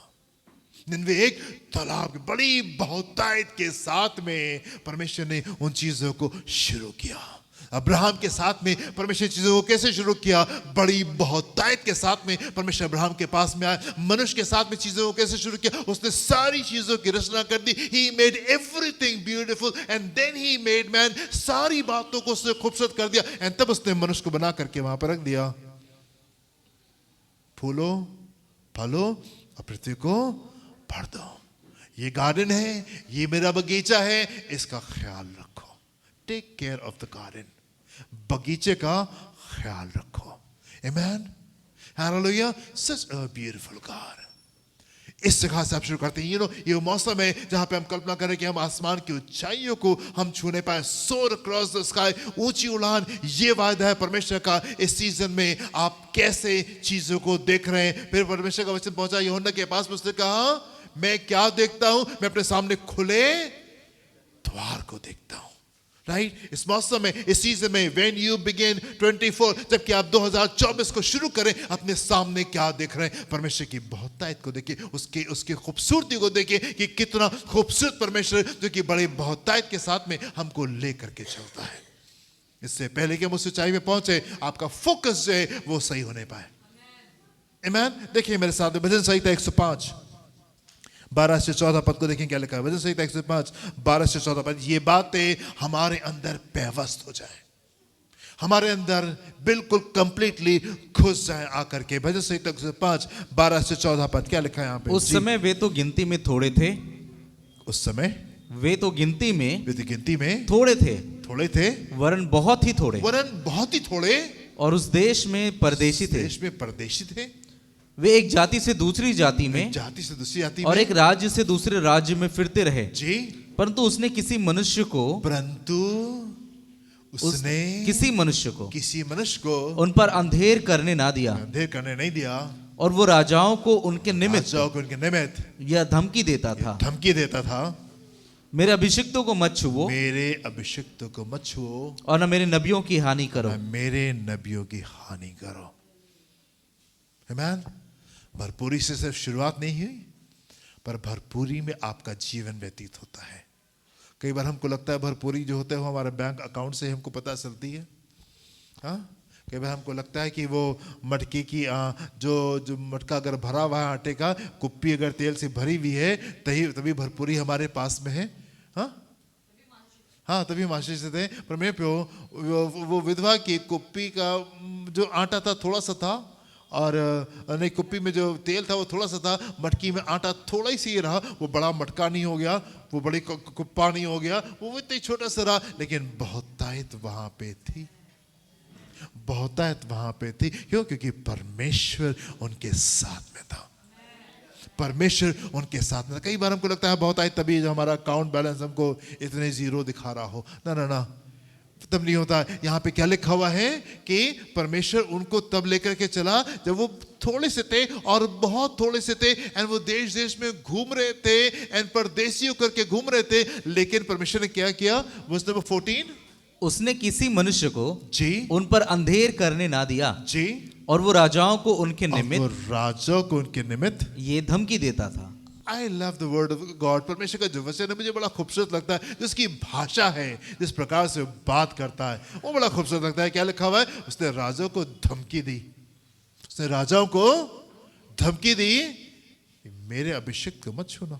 निन्वे एक तालाब की बड़ी बहुतायत के साथ में परमेश्वर ने उन चीजों को शुरू किया। अब्राहम के साथ में परमेश्वर चीजों को कैसे शुरू किया? बड़ी बहुतायत के साथ में परमेश्वर अब्राहम के पास में आया। मनुष्य के साथ में चीजों को कैसे शुरू किया? उसने सारी चीजों की रचना कर दी। He made everything beautiful and then he made man। सारी बातों को उसने खूबसूरत कर दिया and तब उसने मनुष्य को बना करके वहां पर रख दिया। फूलो, फलो और पृथ्वी को भर दो। ये गार्डन है, ये मेरा बगीचा है, इसका ख्याल रखो। Take care of the garden. बगीचे का ख्याल रखो। Amen, hallelujah. Such a beautiful God. इस जगह से आप शुरू करते हैं। ये मौसम है जहां पे हम कल्पना करें कि हम आसमान की ऊंचाइयों को हम छूने पाए। सोर अक्रॉस द स्काई, ऊंची उड़ान, ये वायदा है परमेश्वर का। इस सीजन में आप कैसे चीजों को देख रहे हैं? फिर परमेश्वर का वचन पहुंचा यूहन्ना के पास, उसने कहा, मैं क्या देखता हूं? मैं अपने सामने खुले द्वार को देखता हूं। राइट, इस मौसम में, इस सीजन में, व्हेन यू बिगिन 24, जबकि आप 2024 को शुरू करें, अपने सामने क्या देख रहे हैं? परमेश्वर की बहुतायत को देखिए, उसकी खूबसूरती को देखिए कि कितना खूबसूरत परमेश्वर जो कि बड़ी बहुतायत के साथ में हमको लेकर के चलता है। इससे पहले कि हम उस ऊंचाई में पहुंचे, आपका फोकस जो है वो सही होने पाए। आमीन। देखिए मेरे साथ भजन संहिता 105 12 से 14 पद को देखें क्या लिखा है। भजन संहिता 105 12 से 14 पद। ये बातें हमारे अंदर पेवस्त हो जाए, हमारे अंदर बिल्कुल कंप्लीटली घुस जाए आकर के। भजन संहिता 105 12 से 14 पद क्या लिखा है यहाँ पे? उस समय वे तो गिनती में थोड़े थे, उस समय वे तो गिनती में थोड़े थे, वरन बहुत ही थोड़े, और उस देश में परदेशी थे। वे एक जाति से दूसरी जाति में, और एक राज्य से दूसरे राज्य में फिरते रहे जी। परंतु उसने किसी मनुष्य को उन पर अंधेर करने नहीं दिया, और वो राजाओं को उनके निमित्त यह धमकी देता था, मेरे अभिषिक्तों को मत छुओ, और न मेरे नबियों की हानि करो। आमीन। भरपूरी से सिर्फ शुरुआत नहीं हुई, पर भरपूरी में आपका जीवन व्यतीत होता है। कई बार हमको लगता है भरपूरी जो होता है वो हमारे बैंक अकाउंट से हमको पता चलती है। हाँ, कई बार हमको लगता है कि वो मटके की जो मटका अगर भरा हुआ है आटे का, कुप्पी अगर तेल से भरी हुई है तभी भरपूरी हमारे पास में है। हाँ, तभी मास्टर से थे। पर मेरे प्यो वो विधवा की कुप्पी का जो आटा था थोड़ा सा था, और नहीं, कुप्पी में जो तेल था वो थोड़ा सा था, मटकी में आटा थोड़ा ही सी रहा। वो बड़ा मटका नहीं हो गया, वो बड़ी कुप्पा नहीं हो गया, वो इतना छोटा सा रहा, लेकिन बहुतायत वहां पे थी। बहुतायत वहां पे थी। क्यों? क्योंकि परमेश्वर उनके साथ में था। परमेश्वर उनके साथ में था। कई बार हमको लगता है बहुतायत तभी जो हमारा अकाउंट बैलेंस हमको इतने जीरो दिखा रहा हो। ना ना ना, तब नहीं होता। यहाँ पे क्या लिखा हुआ है कि परमेश्वर उनको तब लेकर के चला जब वो थोड़े से थे, और बहुत थोड़े से थे, एंड वो देश देश में घूम रहे थे, एंड परदेसी होकर के घूम रहे थे। लेकिन परमेश्वर ने क्या किया? वर्स नंबर 14, उसने किसी मनुष्य को जी उन पर अंधेर करने ना दिया, जी, और वो राजाओं को उनके और निमित्त वो राजाओं को उनके निमित्त ये धमकी देता था। I love the word of God. परमेश्वर का जो वचन है मुझे बड़ा खूबसूरत लगता है। जिसकी भाषा है, जिस प्रकार से बात करता है, वो बड़ा खूबसूरत लगता है। क्या लिखा हुआ है? उसने राजाओं को धमकी दी। उसने राजाओं को धमकी दी, मेरे अभिषेक को मत छूना।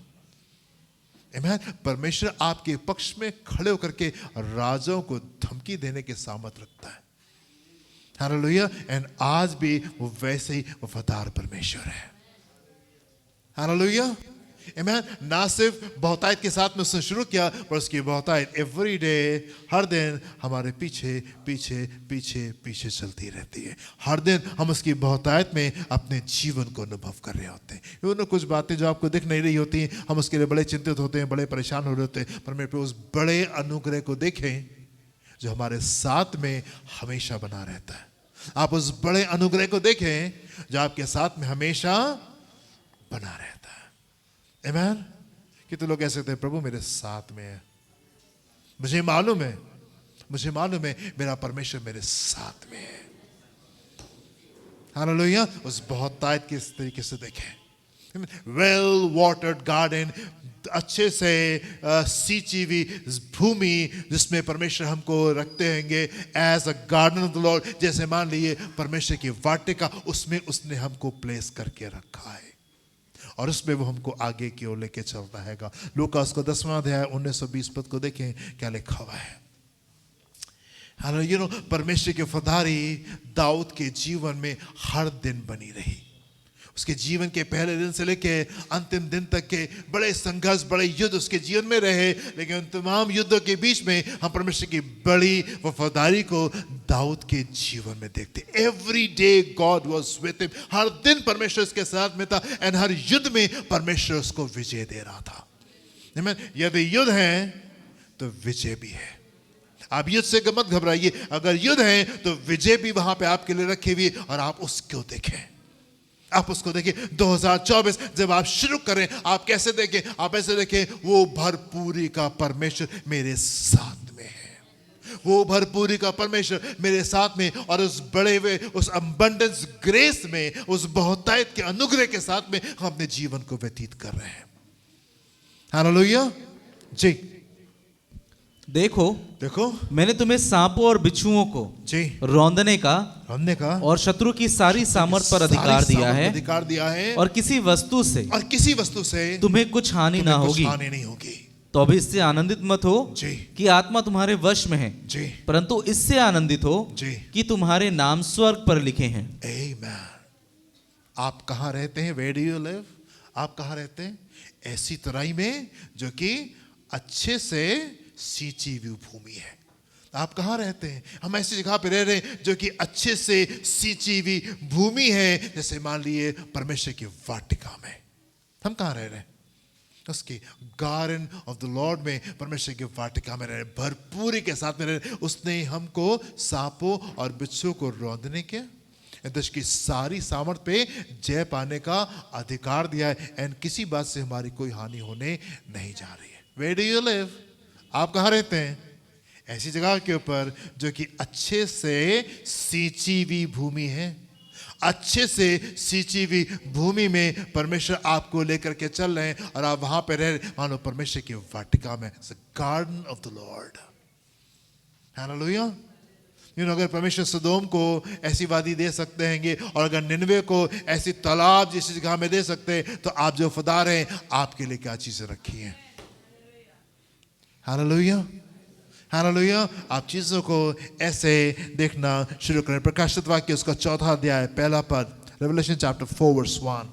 आमीन। परमेश्वर आपके पक्ष में खड़े होकर के राजाओं को धमकी देने के सामर्थ रखता है। हालेलुया। एंड आज भी वो वैसे ही वफादार परमेश्वर है। हालेलुया। आमीन। ना सिर्फ बहुतायत के साथ में उसने शुरू किया, पर उसकी बहुतायत एवरी डे, हर दिन हमारे पीछे पीछे पीछे पीछे चलती रहती है। हर दिन हम उसकी बहुतायत में अपने जीवन को अनुभव कर रहे होते हैं। वो कुछ बातें जो आपको दिख नहीं रही होती हैं, हम उसके लिए बड़े चिंतित होते हैं, बड़े परेशान हो रहे होते हैं। पर मेरे पे उस बड़े अनुग्रह को देखें जो हमारे साथ में हमेशा बना रहता है। आप उस बड़े अनुग्रह को देखें जो आपके साथ में हमेशा बना रहता है। आमीन। कि तो लोग कह सकते हैं प्रभु मेरे साथ में है, मुझे मालूम है मेरा परमेश्वर मेरे साथ में है। हालेलुया। उस बहुतायत किस तरीके से देखें। वेल वाटर्ड गार्डन, अच्छे से सींची हुई भूमि जिसमें परमेश्वर हमको रखते हैंगे as a garden of the Lord. जैसे मान लीजिए परमेश्वर की वाटिका, उसमें उसने हमको प्लेस करके रखा है, और उसमें वो हमको आगे की ओर लेके चलता है। लूका उसको 10वां अध्याय 19-20 पद को देखें क्या लिखा हुआ है। हालेलुया। परमेश्वर की वफादारी दाऊद के जीवन में हर दिन बनी रही। उसके जीवन के पहले दिन से लेके अंतिम दिन तक के बड़े संघर्ष, बड़े युद्ध उसके जीवन में रहे, लेकिन उन तमाम युद्धों के बीच में हम परमेश्वर की बड़ी वफादारी को दाऊद के जीवन में देखते। Every day God was with him. हर दिन परमेश्वर उसके साथ में था, एंड हर युद्ध में परमेश्वर उसको विजय दे रहा था। यदि युद्ध है तो विजय भी है। आप युद्ध से मत घबराइए। अगर युद्ध है तो विजय भी वहां पे आपके लिए रखी हुई, और आप उसको देखें, आप उसको देखिए। 2024 जब आप शुरू करें, आप कैसे देखें? आप ऐसे देखें, वो भरपूरी का परमेश्वर मेरे साथ में है, वो भरपूरी का परमेश्वर मेरे साथ में, और उस बड़े हुए उस अबंडेंस ग्रेस में, उस बहुतायत के अनुग्रह के साथ में हम अपने जीवन को व्यतीत कर रहे हैं। हालेलुया। जी देखो मैंने तुम्हें सांपों और बिच्छुओं को जी रौंदने का और शत्रु की सारी सामर्थ पर अधिकार दिया है, और किसी वस्तु से तुम्हें कुछ हानि ना होगी। तो अभी इससे आनंदित मत हो कि आत्मा तुम्हारे वश में है, परंतु इससे आनंदित हो कि तुम्हारे नाम स्वर्ग पर लिखे हैं। आमीन। आप कहाँ रहते हैं? Where do you live? आप कहाँ रहते हैं? ऐसी तराई में जो कि अच्छे से सींची हुई भूमि है। आप कहाँ रहते हैं? हम ऐसी जगह पे रह रहे हैं जो कि अच्छे से सींची हुई भूमि है। जैसे मान लिए परमेश्वर की वाटिका में हम कहाँ रह रहे हैं? उसकी गार्डन ऑफ द लॉर्ड में, परमेश्वर की वाटिका में रह रहे, भरपूरी के साथ में रह रहे। उसने हमको सांपों और बिच्छुओं को रौंदने के, दुष्ट की सारी सामर्थ पे जय पाने का अधिकार दिया है, एंड किसी बात से हमारी कोई हानि होने नहीं जा रही है। Where do you live? आप कहाँ रहते हैं? ऐसी जगह के ऊपर जो कि अच्छे से सींची हुई भूमि है, अच्छे से सींची हुई भूमि में परमेश्वर आपको लेकर के चल रहे हैं और आप वहां पे रह मानो परमेश्वर की वाटिका में, garden of the Lord. Hallelujah. अगर परमेश्वर सदोम को ऐसी वादी दे सकते हैं और अगर निनवे को ऐसी तालाब जैसी जगह में दे सकते हैं, तो आप जो वफादार हैं, आपके लिए क्या चीजें रखी हैं। Hallelujah, hallelujah. आप चीजों को ऐसे देखना शुरू करें। प्रकाशित वाक्य उसका 4 अध्याय 1 पद, रेवलेशन चैप्टर 4 वर्स 1।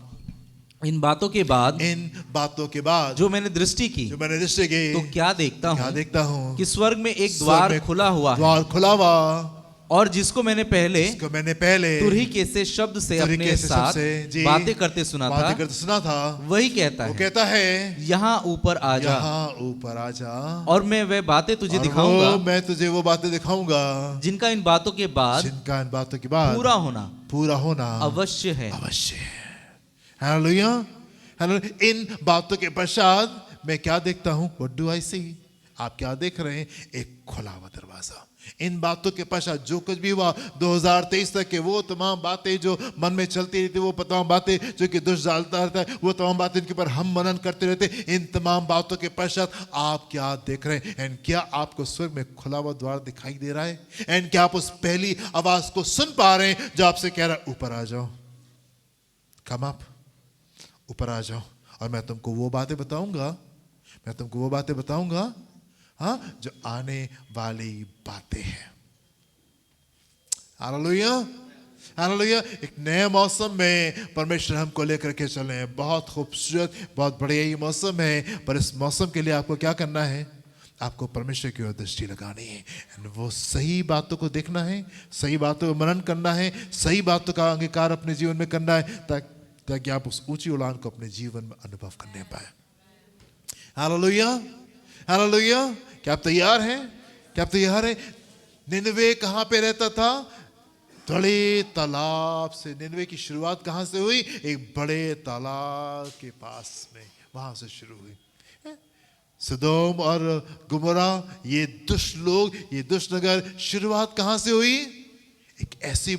इन बातों के बाद, इन बातों के बाद जो मैंने दृष्टि की, तो क्या देखता देखता हूँ कि स्वर्ग में एक द्वार खुला हुआ है, द्वार खुला हुआ, और जिसको मैंने पहले तुरही के से शब्द से अपने साथ बातें करते सुना था, वही कहता वो कहता है, यहाँ ऊपर आ जा, ऊपर आ जा, और मैं वह बातें तुझे दिखाऊंगा, मैं तुझे वो बातें दिखाऊंगा जिनका इन बातों के बाद पूरा होना अवश्य है। Hallelujah, hallelujah. इन बातों के पश्चात मैं क्या देखता हूं? व्हाट डू आई सी? आप क्या देख रहे हैं? एक खुला हुआ दरवाजा। इन बातों के पश्चात जो कुछ भी हुआ 2023 तक के, वो तमाम बातें जो मन में चलती रहती, वो तमाम बातें जो कि दुष्ट डालता रहता है, वो तमाम बातें इनके ऊपर हम मनन करते रहते, इन तमाम बातों के पश्चात आप क्या देख रहे हैं? एंड क्या आपको स्वर्ग में खुला हुआ द्वार दिखाई दे रहा है? एंड क्या आप उस पहली आवाज को सुन पा रहे हैं जो आपसे कह रहा है, ऊपर आ जाओ, कम अप, ऊपर आ जाओ, और मैं तुमको वो बातें बताऊंगा, हाँ, जो आने वाली बातें हैं। Hallelujah, hallelujah. एक नए मौसम में परमेश्वर हमको लेकर के चले हैं। बहुत खूबसूरत, बहुत बढ़िया ये मौसम है, पर इस मौसम के लिए आपको क्या करना है? आपको परमेश्वर की ओर दृष्टि लगानी है, वो सही बातों को देखना है, सही बातों को मनन करना है, सही बातों का अंगीकार अपने जीवन में करना है, ताकि आप उस ऊंची उड़ान को अपने जीवन में अनुभव करने पाए। Hallelujah, hallelujah. क्या आप तैयार हैं? क्या आप तैयार हैं? निनवे कहां पे रहता था? बड़े तालाब से। निनवे की शुरुआत कहां से हुई? एक बड़े तालाब के पास में, वहां से शुरू हुई। सदोम और गुमोरा, ये दुष्ट लोग, ये दुष्ट नगर, शुरुआत कहां से हुई? एक ऐसी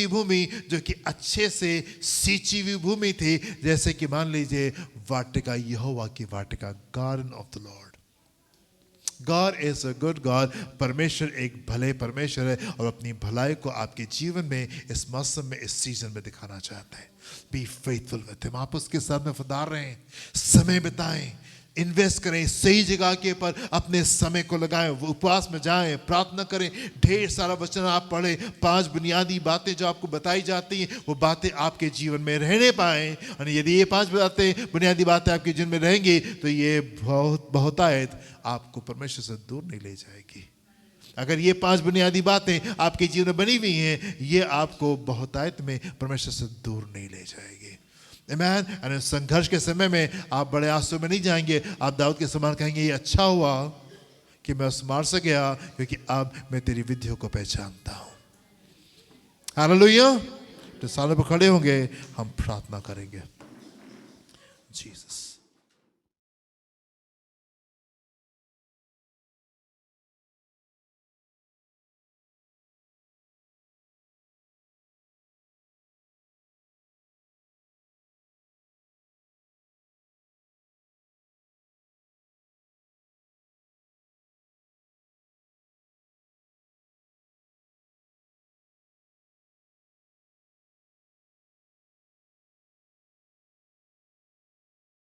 भूमि जो कि अच्छे से सींची हुई भूमि थी, जैसे कि मान लीजिए वाटिका, यहोवा की वाटिका, garden of the Lord. God is a good God. परमेश्वर एक भले परमेश्वर है और अपनी भलाई को आपके जीवन में इस मौसम में, इस सीजन में दिखाना चाहता है। Be faithful with him. आप उसके साथ में वफादार रहें, समय बिताएं, इन्वेस्ट करें, सही जगह के ऊपर अपने समय को लगाएं, उपवास में जाएं, प्रार्थना करें, ढेर सारा वचन आप पढ़ें, 5 बुनियादी बातें जो आपको बताई जाती हैं, वो बातें आपके जीवन में रहने पाएं। और यदि ये 5 बुनियादी बातें आपके जीवन में रहेंगी, तो ये बहुतायत आपको परमेश्वर से दूर नहीं ले जाएगी। अगर ये 5 बुनियादी बातें आपके जीवन में बनी हुई हैं, ये आपको बहुतायत में परमेश्वर से दूर नहीं ले जाएगी। आमीन। और संघर्ष के समय में आप बड़े आंसू में नहीं जाएंगे। आप दाऊद के समान कहेंगे, ये अच्छा हुआ कि मैं उस मार से गया, क्योंकि अब मैं तेरी विधियों को पहचानता हूं। हालेलुया। तो सालों पर खड़े होंगे, हम प्रार्थना करेंगे। जीसस।